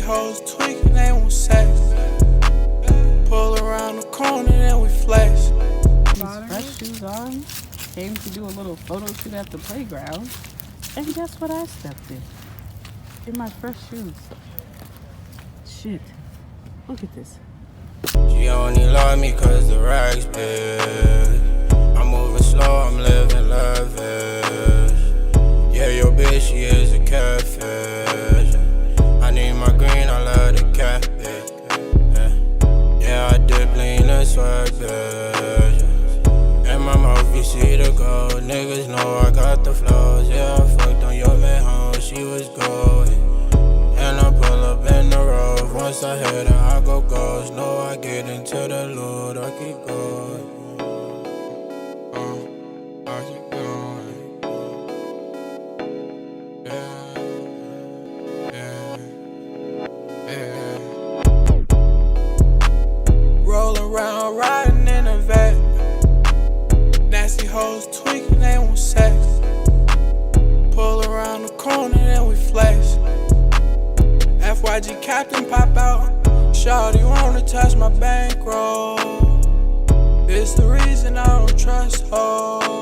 hoes tweaking, they want sex. Pull around the corner, then we flex. Fresh shoes on, came to do a little photo shoot at the playground, and guess what I stepped in my fresh shoes. Shit, look at this. She only love me cause the rag's big. I'm moving slow, I'm living lavish. Yeah, your bitch, she is a catfish. I need my green, I love the catfish. Yeah, I dip lean and swag, bitch. In my mouth, you see the gold. Niggas know I got the flows. Yeah, I fucked on your man home, she was going. And I pull up in the road. Once I hit her, I go ghost. No, I get into the loot, I keep going. I keep going. Yeah, yeah, yeah. Roll around, riding in a vet. Nasty hoes tweaking, they want sex. Pull around the corner, then we flex. FYG Captain pop out. Shawty wanna touch my bankroll. It's the reason I don't trust hoes.